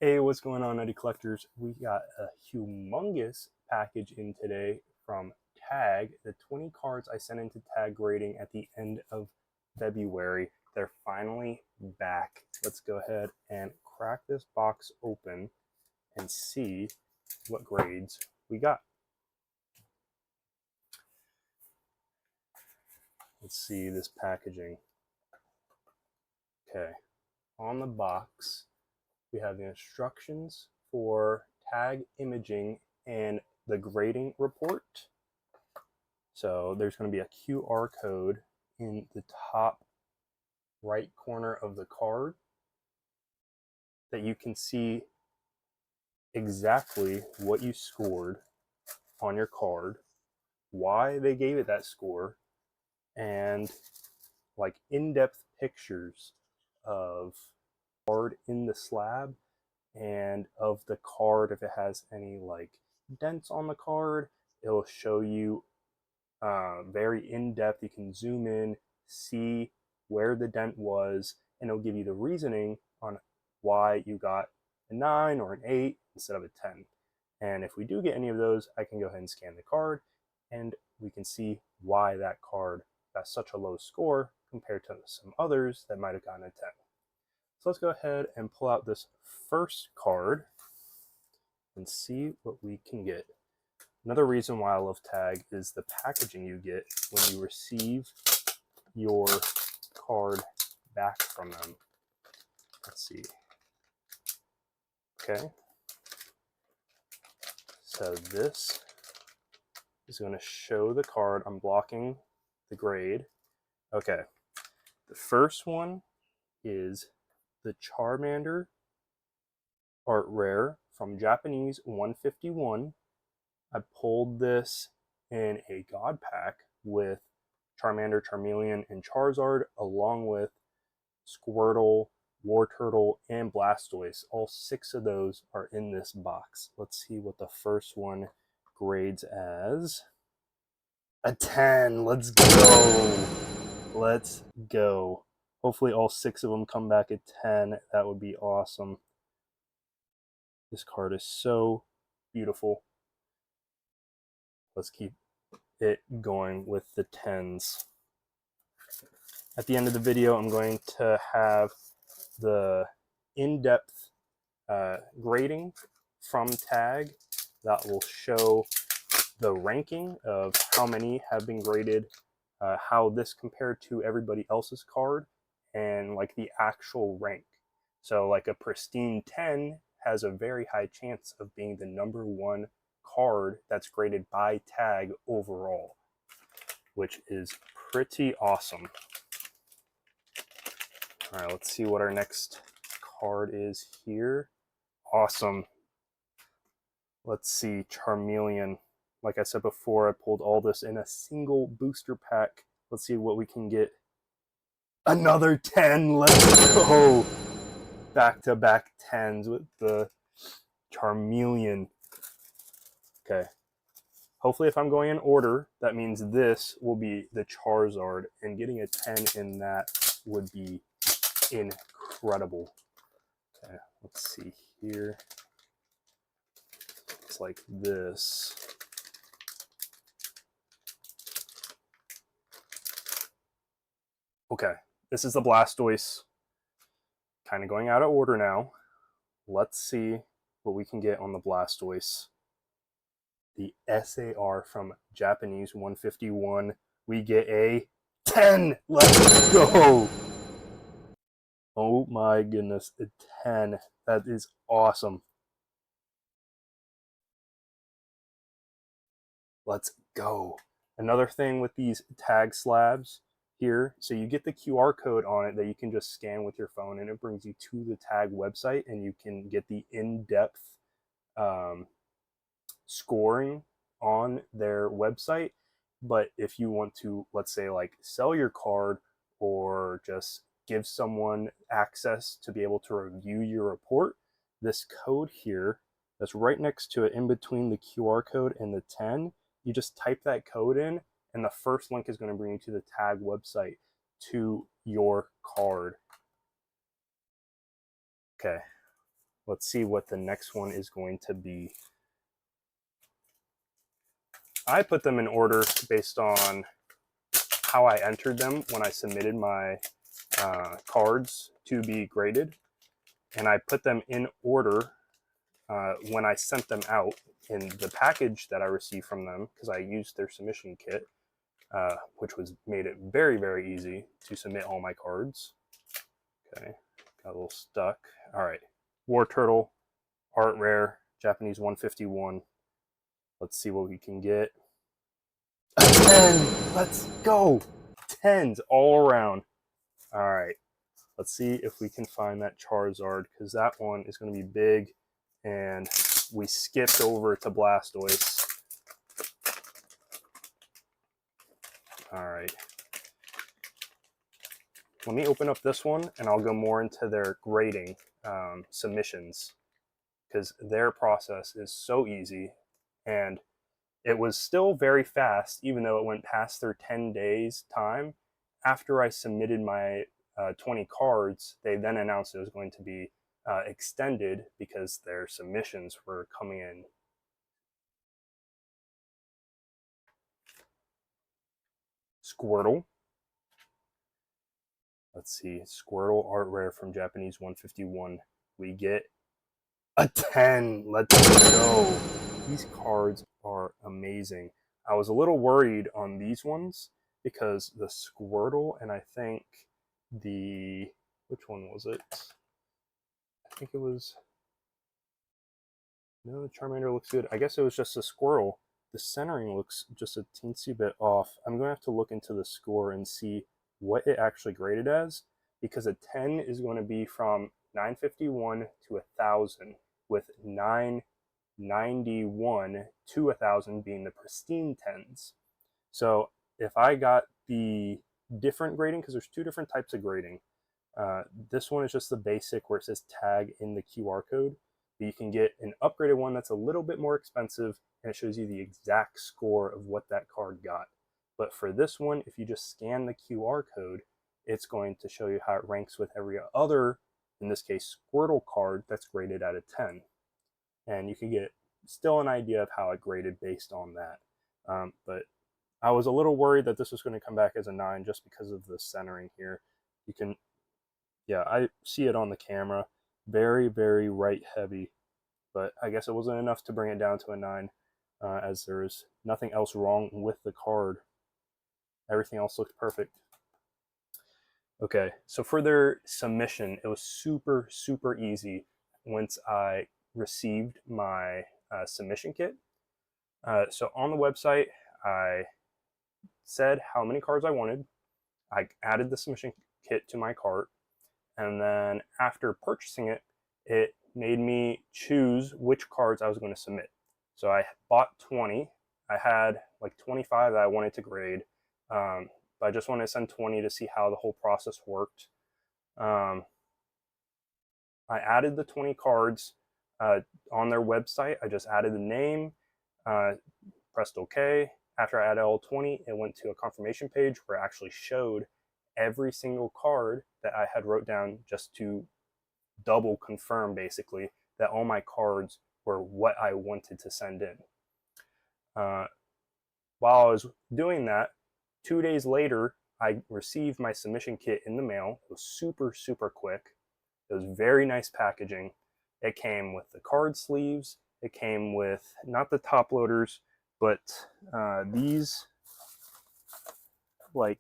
Hey, what's going on, Eddie Collectors? We got a humongous package in today from Tag. The 20 cards I sent into Tag grading at the end of February, they're finally back. Let's go ahead and crack this box open and see what grades we got. Let's see this packaging. Okay, on the box, we have the instructions for tag imaging and the grading report. So there's going to be a QR code in the top right corner of the card that you can see exactly what you scored on your card, why they gave it that score, and like in-depth pictures of card in the slab and of the card. If it has any like dents on the card, it'll show you very in-depth. You can zoom in, see where the dent was, and it'll give you the reasoning on why you got a 9 or an 8 instead of a 10. And if we do get any of those, I can go ahead and scan the card and we can see why that card got such a low score compared to some others that might have gotten a 10. So let's go ahead and pull out this first card and see what we can get. Another reason why I love Tag is the packaging you get when you receive your card back from them. Let's see. Okay. So this is going to show the card. I'm blocking the grade. Okay. The first one is the Charmander Art Rare from Japanese 151. I pulled this in a God pack with Charmander, Charmeleon, and Charizard, along with Squirtle, Wartortle, and Blastoise. All 6 of those are in this box. Let's see what the first one grades as. A 10. Let's go. Let's go. Hopefully all 6 of them come back at 10. That would be awesome. This card is so beautiful. Let's keep it going with the 10s. At the end of the video, I'm going to have the in-depth grading from Tag that will show the ranking of how many have been graded, how this compared to everybody else's card, and like the actual rank. So like a pristine 10 has a very high chance of being the #1 card that's graded by Tag overall, which is pretty awesome. All right, let's see what our next card is here. Awesome. Let's see, Charmeleon. Like I said before, I pulled all this in a single booster pack. Let's see what we can get. Another 10, let's go. Back-to-back 10s with the Charmeleon. Okay. Hopefully if I'm going in order, that means this will be the Charizard, and getting a 10 in that would be incredible. Okay, let's see here. It's like this. Okay, this is the Blastoise. Kind of going out of order now. Let's see what we can get on the Blastoise. The SAR from Japanese 151. We get a 10. Let's go. Oh my goodness, a 10. That is awesome. Let's go. Another thing with these Tag slabs here, so you get the QR code on it that you can just scan with your phone, and it brings you to the Tag website, and you can get the in-depth scoring on their website. But if you want to, let's say, like sell your card or just give someone access to be able to review your report, this code here that's right next to it in between the QR code and the 10, you just type that code in, and the first link is going to bring you to the Tag website to your card. Okay, let's see what the next one is going to be. I put them in order based on how I entered them when I submitted my cards to be graded, and I put them in order when I sent them out in the package that I received from them, because I used their submission kit, which made it very, very easy to submit all my cards. Okay, got a little stuck. All right, War Turtle, Art Rare, Japanese 151. Let's see what we can get. A 10! Let's go! 10s all around. All right, let's see if we can find that Charizard, because that one is going to be big, and we skipped over to Blastoise. All right. Let me open up this one, and I'll go more into their grading submissions, because their process is so easy, and it was still very fast, even though it went past their 10 days time. After I submitted my 20 cards, they then announced it was going to be extended because their submissions were coming in. Squirtle. Let's see, Squirtle Art Rare from Japanese 151. We get a 10. Let's go. These cards are amazing. I was a little worried on these ones because the Squirtle and I think which one was it? I think it was, no, the Charmander looks good. I guess it was just a Squirtle. The centering looks just a teensy bit off. I'm going to have to look into the score and see what it actually graded as, because a 10 is going to be from 951 to 1,000, with 991 to 1,000 being the pristine 10s. So if I got the different grading, because there's two different types of grading. This one is just the basic where it says tag in the QR code. But you can get an upgraded one that's a little bit more expensive, and it shows you the exact score of what that card got. But for this one, if you just scan the QR code, it's going to show you how it ranks with every other, in this case, Squirtle card that's graded at a 10. And you can get still an idea of how it graded based on that. But I was a little worried that this was going to come back as a 9 just because of the centering here. You can, yeah, I see it on the camera. Very, very right heavy. But I guess it wasn't enough to bring it down to a 9, as there is nothing else wrong with the card. Everything else looked perfect. Okay, so for their submission, it was super, super easy once I received my submission kit. So on the website, I said how many cards I wanted. I added the submission kit to my cart, and then after purchasing it, it made me choose which cards I was going to submit. So I bought 20. I had like 25 that I wanted to grade, but I just wanted to send 20 to see how the whole process worked. I added the 20 cards on their website. I just added the name, pressed OK. After I added all 20, it went to a confirmation page where it actually showed every single card that I had wrote down, just to double confirm basically that all my cards were what I wanted to send in. While I was doing that, 2 days later, I received my submission kit in the mail. It was super, super quick. It was very nice packaging. It came with the card sleeves. It came with not the top loaders, but these like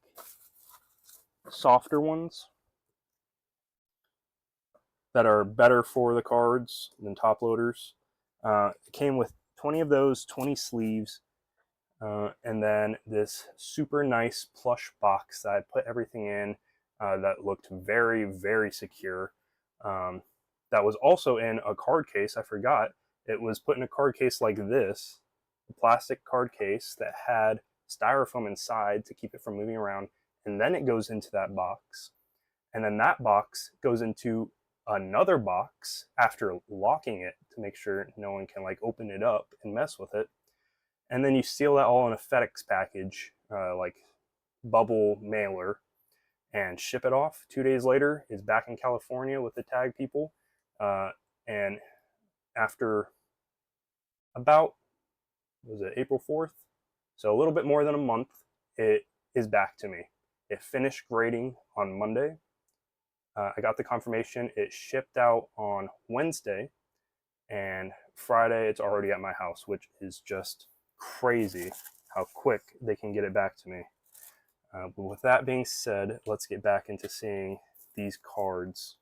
softer ones that are better for the cards than top loaders. It came with 20 of those, 20 sleeves, and then this super nice plush box that I put everything in that looked very, very secure. That was also in a card case. I forgot. It was put in a card case like this, a plastic card case that had styrofoam inside to keep it from moving around. And then it goes into that box. And then that box goes into another box after locking it to make sure no one can like open it up and mess with it. And then you seal that all in a FedEx package, like bubble mailer, and ship it off. 2 days later, it's back in California with the tag people, and after about, was it April 4th? So a little bit more than a month, it is back to me. It finished grading on Monday. I got the confirmation. It shipped out on Wednesday, and Friday it's already at my house, which is just crazy how quick they can get it back to me. But with that being said, let's get back into seeing these cards.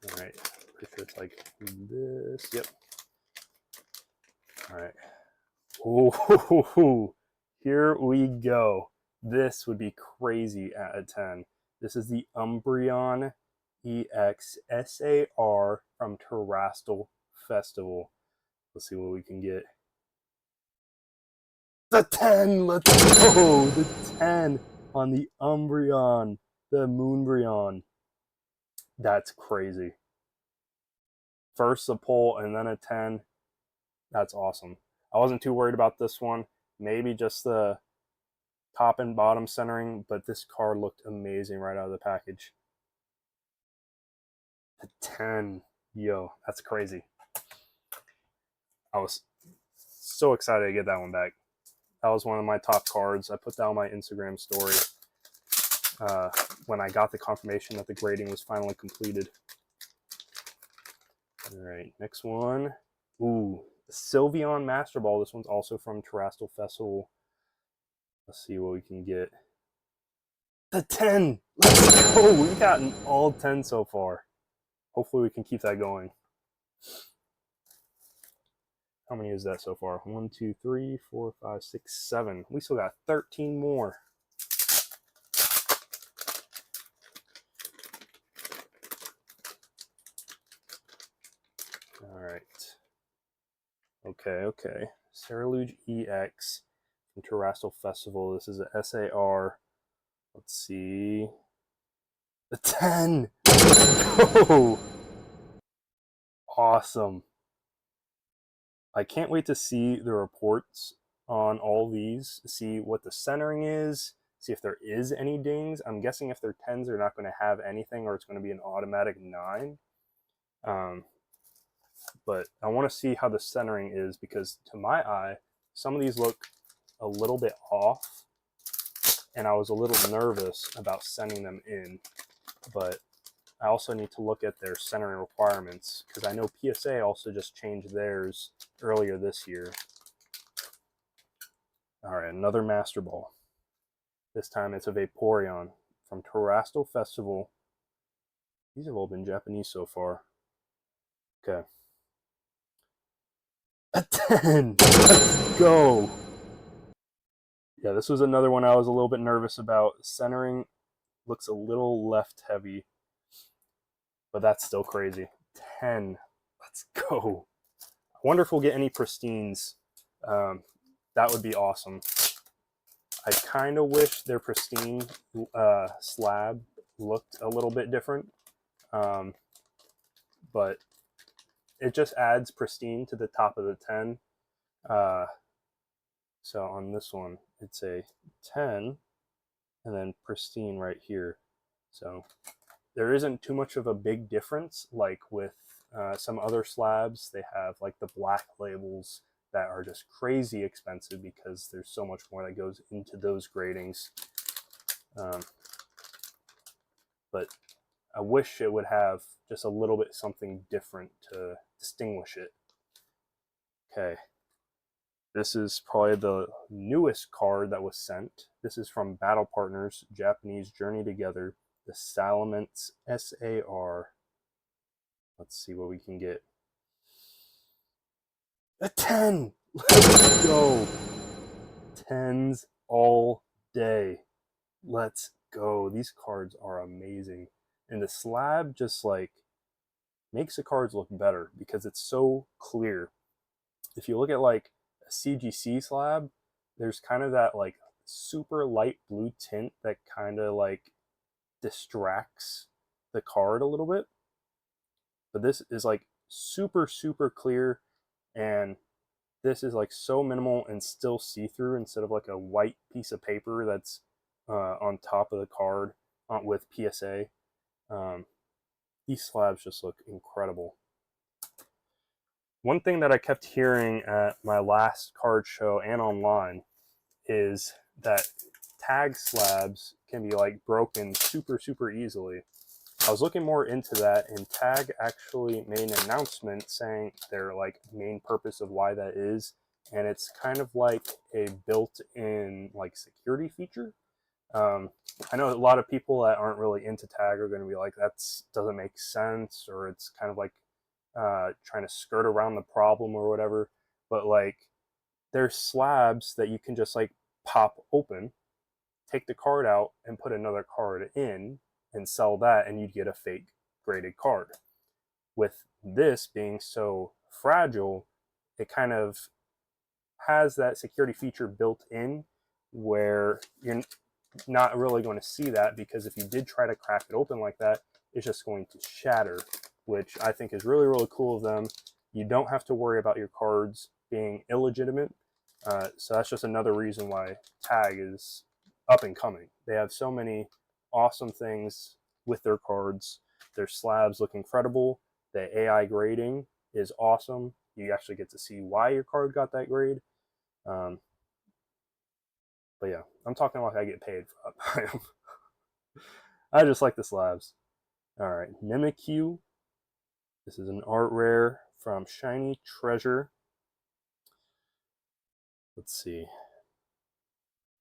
All right, pretty sure it's like this. Yep. All right. Ooh, here we go. This would be crazy at a 10. This is the Umbreon EX SAR from Terrastal Festival. Let's see what we can get. The 10! Let's go! The 10 on the Umbreon, the Moonbreon. That's crazy. First a pull and then a 10. That's awesome. I wasn't too worried about this one. Maybe just the top and bottom centering, but this card looked amazing right out of the package. The 10. Yo, that's crazy. I was so excited to get that one back. That was one of my top cards. I put that on my Instagram story when I got the confirmation that the grading was finally completed. All right, next one. Ooh, the Sylveon Master Ball. This one's also from Terrastal Festival. Let's see what we can get. The 10! Let's go! We've gotten all 10 so far. Hopefully we can keep that going. How many is that so far? 1, 2, 3, 4, 5, 6, 7. We still got 13 more. All right. Okay. Ceruledge EX from Terrastal Festival. This is a SAR. Let's see. The 10! Let's go! Awesome. I can't wait to see the reports on all these, see what the centering is, see if there is any dings. I'm guessing if they're 10s, they're not going to have anything, or it's going to be an automatic 9. But I want to see how the centering is, because to my eye, some of these look a little bit off, and I was a little nervous about sending them in. But I also need to look at their centering requirements, because I know PSA also just changed theirs earlier this year. All right, another Master Ball. This time it's a Vaporeon from Terrastal Festival. These have all been Japanese so far. Okay. A 10! Let's go! Yeah, this was another one I was a little bit nervous about. Centering looks a little left heavy, but that's still crazy. 10. Let's go. I wonder if we'll get any pristines. That would be awesome. I kind of wish their pristine slab looked a little bit different, but it just adds pristine to the top of the 10. So on this one, it's a 10 and then pristine right here. So there isn't too much of a big difference like with some other slabs. They have like the black labels that are just crazy expensive because there's so much more that goes into those gradings. But I wish it would have just a little bit something different to distinguish it. Okay. This is probably the newest card that was sent. This is from Battle Partners, Japanese Journey Together, the Salamence SAR. Let's see what we can get. A 10! Let's go! 10s all day. Let's go. These cards are amazing. And the slab just like makes the cards look better because it's so clear. If you look at like a CGC slab, there's kind of that like super light blue tint that kind of like distracts the card a little bit. But this is like super clear, and this is like so minimal and still see-through instead of like a white piece of paper that's on top of the card with PSA. These slabs just look incredible. One thing that I kept hearing at my last card show and online is that tag slabs can be like broken super easily. I was looking more into that, and Tag actually made an announcement saying their like main purpose of why that is, and it's kind of like a built-in like security feature. I know a lot of people that aren't really into Tag are going to be like, that doesn't make sense, or it's kind of like trying to skirt around the problem or whatever. But like, there's slabs that you can just like pop open, take the card out, and put another card in, and sell that, and you'd get a fake graded card. With this being so fragile, it kind of has that security feature built in where you're not really going to see that, because if you did try to crack it open like that, it's just going to shatter, which I think is really cool of them. You don't have to worry about your cards being illegitimate. So that's just another reason why Tag is up and coming. They have so many awesome things with their cards. Their slabs look incredible. The AI grading is awesome. You actually get to see why your card got that grade. But yeah, I'm talking like I get paid for it. I just like the slabs. All right, Mimikyu. This is an art rare from Shiny Treasure. Let's see.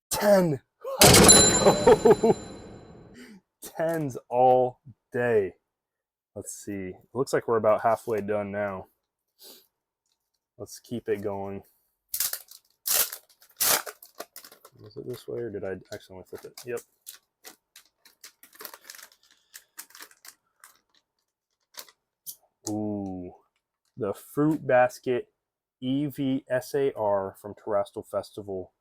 10! Let's go! 10s all day. Let's see. It looks like we're about halfway done now. Let's keep it going. Was it this way, or did I accidentally flip it? Yep. Ooh. The Fruit Basket EVSAR from Terrestrial Festival.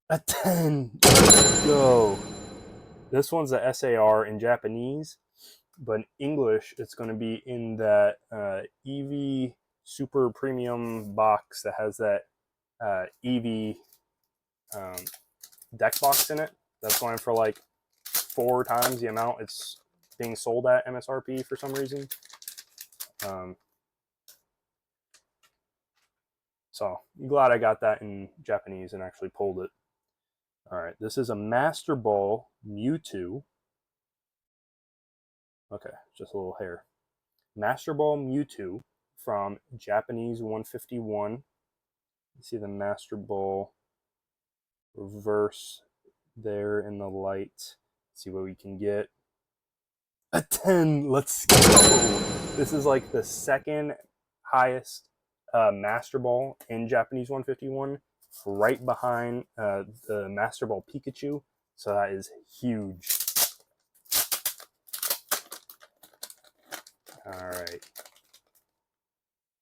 A 10! Let's go! This one's a SAR in Japanese, but in English, it's going to be in that EV Super Premium box that has that EV deck box in it. That's going for like 4 times the amount it's being sold at MSRP for some reason. So I'm glad I got that in Japanese and actually pulled it. All right, this is a Master Ball Mewtwo. Okay, just a little hair. Master Ball Mewtwo from Japanese 151. You see the Master Ball reverse there in the light. Let's see what we can get. A 10, let's go. This is like the second highest Master Ball in Japanese 151, right behind the Master Ball Pikachu. So that is huge. All right.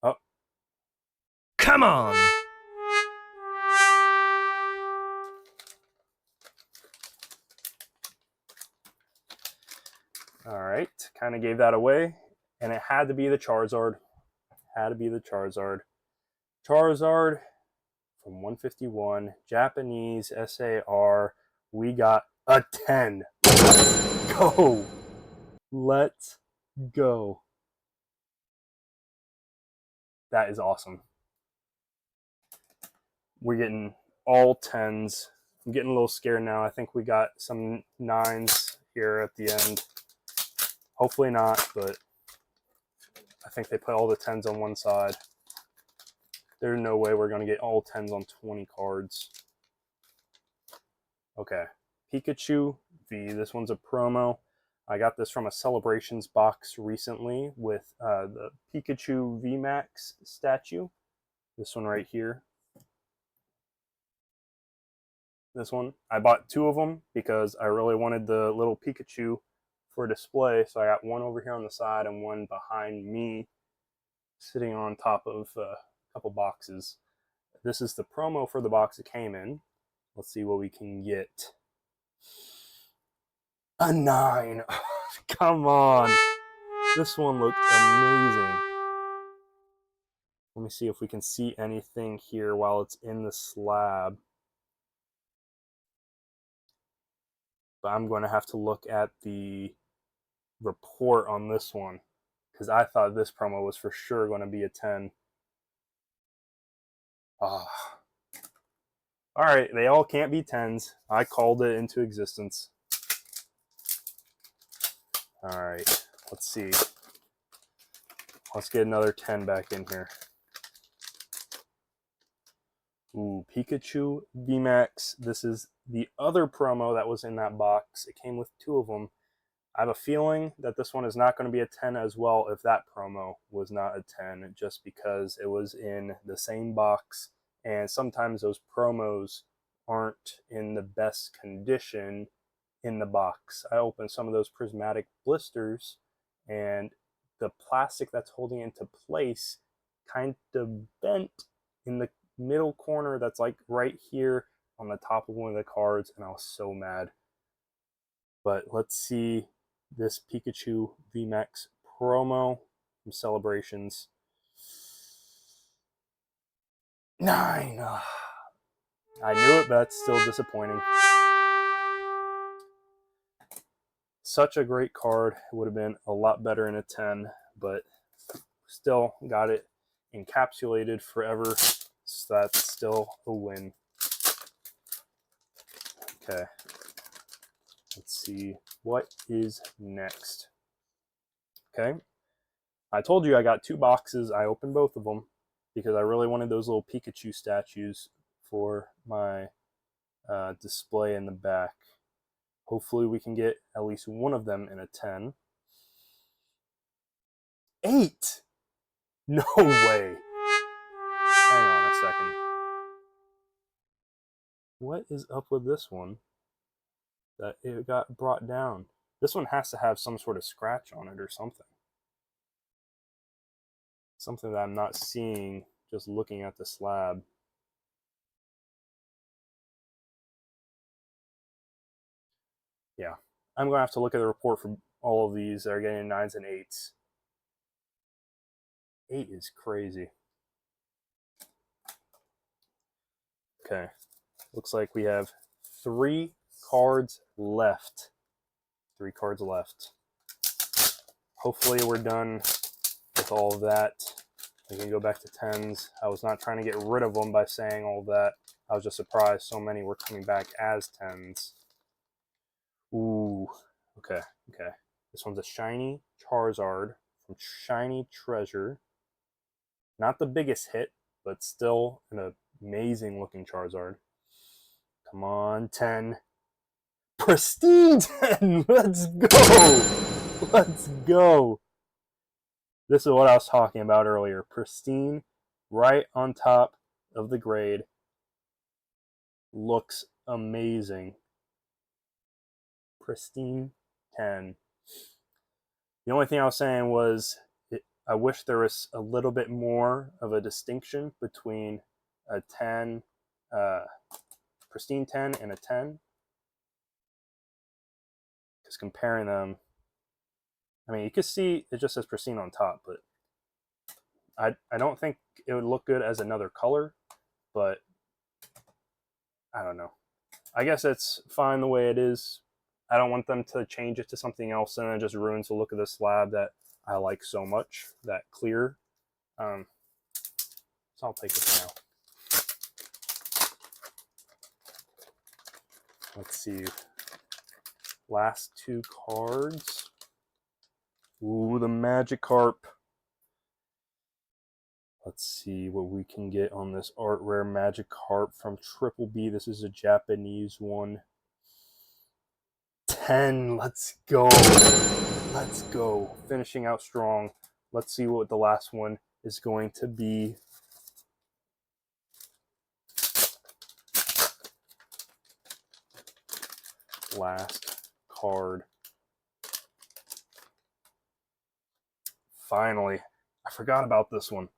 Oh. Come on! All right, kind of gave that away, and it had to be the Charizard. Had to be the Charizard. Charizard from 151, Japanese SAR. We got a 10. Let's go. Let's go. That is awesome. We're getting all 10s. I'm getting a little scared now. I think we got some 9s here at the end. Hopefully not, but I think they put all the 10s on one side. There's no way we're going to get all 10s on 20 cards. Okay, Pikachu V. This one's a promo. I got this from a Celebrations box recently with the Pikachu VMAX statue. This one right here. This one. I bought 2 of them because I really wanted the little Pikachu for display. So I got one over here on the side and one behind me, sitting on top of a couple boxes. This is the promo for the box it came in. Let's see what we can get. A 9. Come on. This one looked amazing. Let me see if we can see anything here while it's in the slab. but I'm going to have to look at the report on this one because I thought this promo was for sure going to be a 10. Ah. All right, they all can't be 10s. I called it into existence. All right, let's see. Let's get another 10 back in here. Ooh, Pikachu VMAX. This is the other promo that was in that box. It came with 2 of them. I have a feeling that this one is not going to be a 10 as well if that promo was not a 10, just because it was in the same box. And sometimes those promos aren't in the best condition in the box. I opened some of those prismatic blisters, and the plastic that's holding it into place kind of bent in the middle corner that's like right here on the top of one of the cards, and I was so mad. But let's see this Pikachu VMAX promo from Celebrations. 9. I knew it, but that's still disappointing. Such a great card. It would have been a lot better in a 10, but still got it encapsulated forever. So that's still a win. Okay. Let's see what is next. Okay. I told you I got 2 boxes. I opened both of them because I really wanted those little Pikachu statues for my display in the back. Hopefully we can get at least one of them in a 10. 8! No way. Hang on a second. What is up with this one? That it got brought down. This one has to have some sort of scratch on it or something. Something that I'm not seeing just looking at the slab. Yeah. I'm going to have to look at the report for all of these that are getting 9s and 8s. 8 is crazy. Okay. Looks like we have 3 cards left. 3 cards left. Hopefully we're done with all of that. We can go back to 10s. I was not trying to get rid of them by saying all of that. I was just surprised so many were coming back as 10s. Ooh. Okay. Okay. This one's a shiny Charizard from Shiny Treasure. Not the biggest hit, but still an amazing looking Charizard. Come on, 10. Pristine 10! Let's go! Let's go! This is what I was talking about earlier. Pristine, right on top of the grade. Looks amazing. Pristine 10. The only thing I was saying was I wish there was a little bit more of a distinction between a 10, pristine 10 and a 10. Because comparing them, I mean, you can see it just says pristine on top, but I don't think it would look good as another color, but I don't know. I guess it's fine the way it is. I don't want them to change it to something else and it just ruins the look of the slab that I like so much, that clear. So I'll take it now. Let's see. Last 2 cards. Ooh, the Magikarp. Let's see what we can get on this art rare Magikarp from Triple B. This is a Japanese one. 10. Let's go. Let's go. Finishing out strong. Let's see what the last one is going to be. Last card. Finally. I forgot about this one.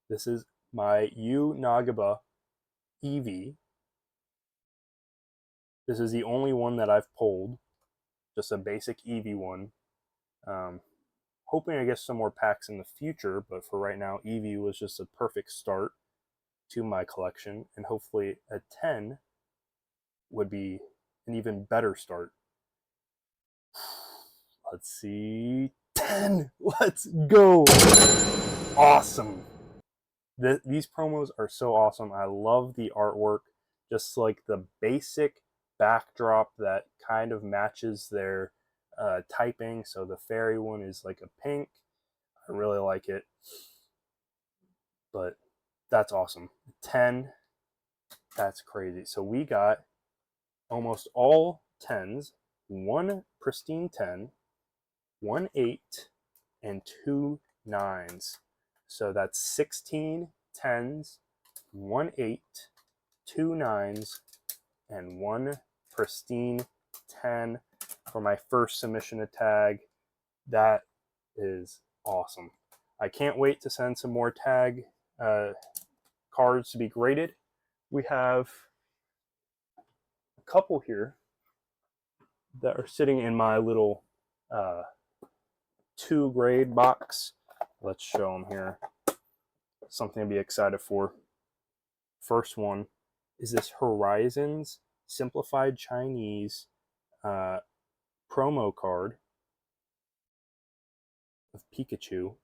This is my Yu Nagaba Eevee. This is the only one that I've pulled. Just a basic Eevee one. Hoping I get some more packs in the future, but for right now, Eevee was just a perfect start to my collection, and hopefully a 10 would be an even better start. Let's see. 10. Let's go. Awesome. These promos are so awesome. I love the artwork. Just like the basic backdrop that kind of matches their typing. So the fairy one is like a pink. I really like it. But that's awesome. 10. That's crazy. So we got almost all 10s, one pristine 10, one 8, and two 9s. So that's 16 10s, one 8, two 9s, and one pristine 10 for my first submission to tag. That is awesome. I can't wait to send some more tag cards to be graded. We have a couple here that are sitting in my little 2 grade box. Let's show them here. Something to be excited for. First one is this Horizons Simplified Chinese promo card of Pikachu.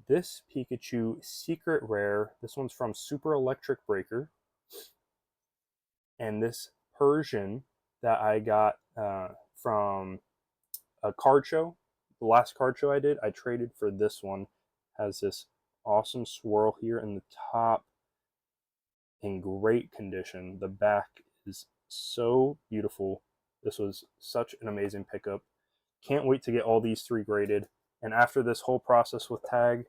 This Pikachu secret rare. This one's from Super Electric Breaker. And this Persian that I got from a card show. The last card show I did, I traded for this one. Has this awesome swirl here in the top, in great condition. The back is so beautiful. This was such an amazing pickup. Can't wait to get all these 3 graded. And after this whole process with tag,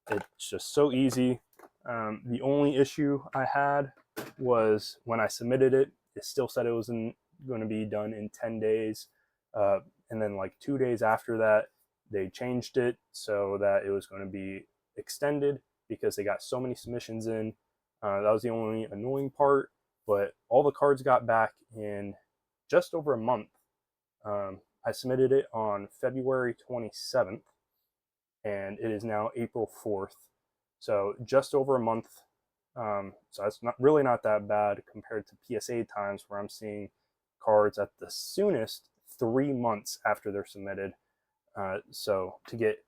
it's just so easy. The only issue I had was when I submitted it, it still said it was going to be done in 10 days. And then like 2 days after that, they changed it so that it was going to be extended because they got so many submissions in. That was the only annoying part, but all the cards got back in just over a month. I submitted it on February 27th, and it is now April 4th. So just over a month. So that's not that bad compared to PSA times where I'm seeing cards at the soonest 3 months after they're submitted. So to get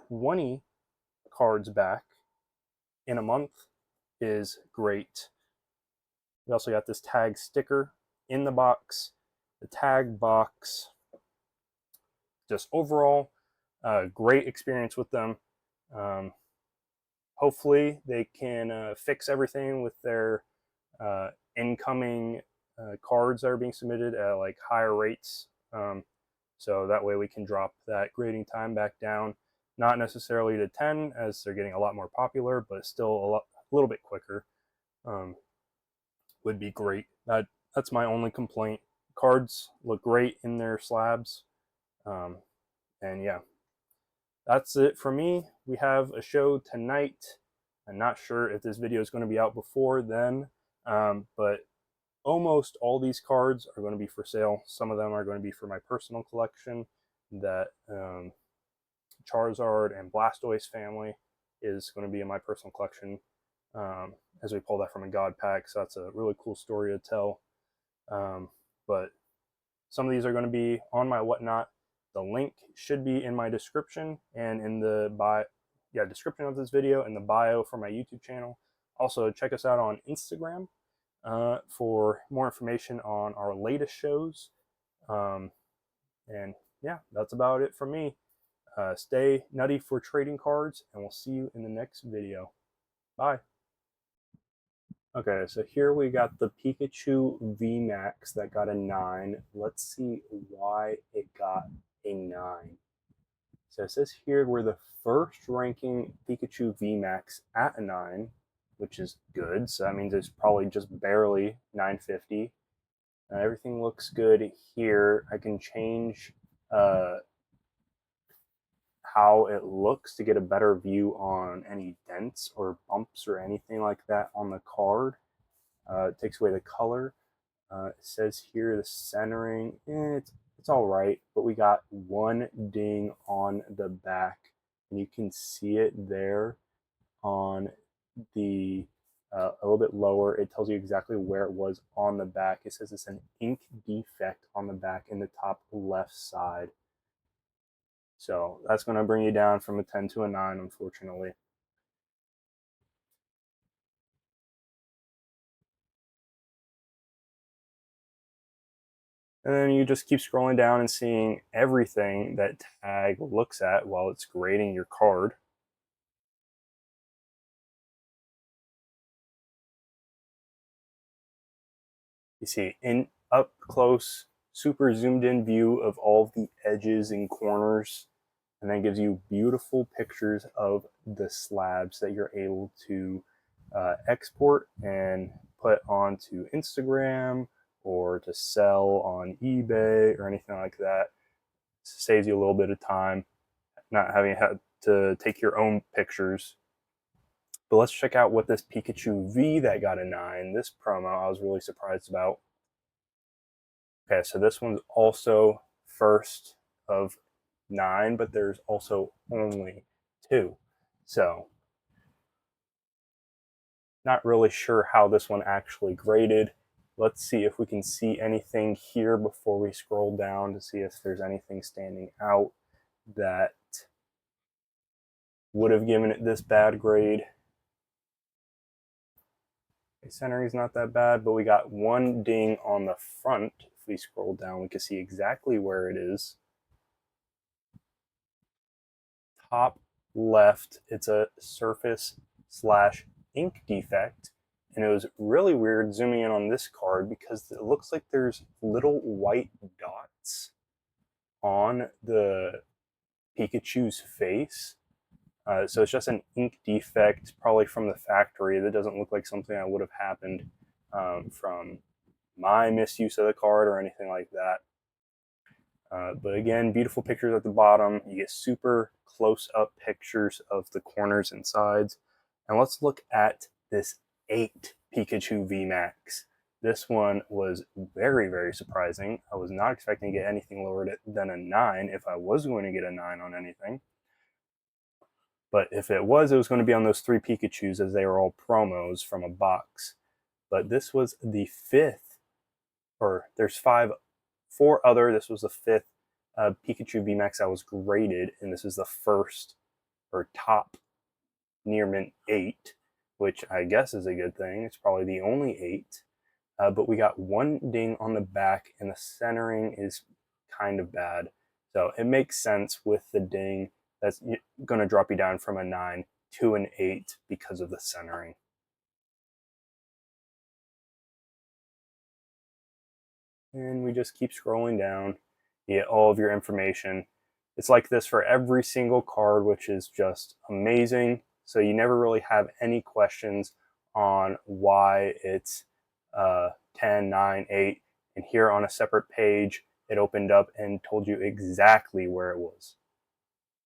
20 cards back in a month is great. We also got this tag sticker in the box. The tag box, just overall, great experience with them. Hopefully they can fix everything with their incoming cards that are being submitted at like higher rates. So that way we can drop that grading time back down. Not necessarily to 10 as they're getting a lot more popular, but still a little bit quicker. Would be great. That's my only complaint. Cards look great in their slabs. And yeah, that's it for me. We have a show tonight. I'm not sure if this video is going to be out before then, but almost all these cards are going to be for sale. Some of them are going to be for my personal collection. That Charizard and Blastoise family is going to be in my personal collection, as we pull that from a God pack. So that's a really cool story to tell. But some of these are going to be on my whatnot. The link should be in my description and in the description of this video and the bio for my YouTube channel. Also, check us out on Instagram for more information on our latest shows. And yeah, that's about it from me. Stay nutty for trading cards, and we'll see you in the next video. Bye. Okay, so here we got the Pikachu VMAX that got a 9. Let's see why it got a 9. So it says here we're the first ranking Pikachu VMAX at a 9, which is good. So that means it's probably just barely 950. Everything looks good here. I can change how it looks to get a better view on any dents or bumps or anything like that on the card. It takes away the color. It says here the centering, it's all right, but we got one ding on the back, and you can see it there on the a little bit lower, it tells you exactly where it was on the back. It says it's an ink defect on the back in the top left side. So that's going to bring you down from a 10 to a 9, unfortunately. And then you just keep scrolling down and seeing everything that Tag looks at while it's grading your card. You see in up close, super zoomed in view of all of the edges and corners, and then gives you beautiful pictures of the slabs that you're able to export and put onto Instagram or to sell on eBay or anything like that. Saves you a little bit of time not having had to take your own pictures. But let's check out what this Pikachu V that got a 9, this promo I was really surprised about. Okay, so this one's also first of 9, but there's also only 2. So not really sure how this one actually graded. Let's see if we can see anything here before we scroll down to see if there's anything standing out that would have given it this bad grade. Centering is not that bad, but we got one ding on the front. If we scroll down, we can see exactly where it is. Top left, it's a surface / ink defect. And it was really weird zooming in on this card because it looks like there's little white dots on the Pikachu's face. So it's just an ink defect, probably from the factory. That doesn't look like something that would have happened from my misuse of the card or anything like that. But again, beautiful pictures at the bottom. You get super close-up pictures of the corners and sides. And let's look at this 8 Pikachu VMAX. This one was very, very surprising. I was not expecting to get anything lower than a 9 if I was going to get a 9 on anything. But if it was going to be on those 3 Pikachus, as they were all promos from a box. But this was the 5th, or there's 4 other. This was the 5th Pikachu VMAX that was graded, and this is the first or top near mint 8, which I guess is a good thing. It's probably the only 8. But we got one ding on the back, and the centering is kind of bad. So it makes sense with the ding. That's going to drop you down from a 9 to an 8 because of the centering. And we just keep scrolling down. You get all of your information. It's like this for every single card, which is just amazing. So you never really have any questions on why it's 10, 9, 8. And here on a separate page, it opened up and told you exactly where it was.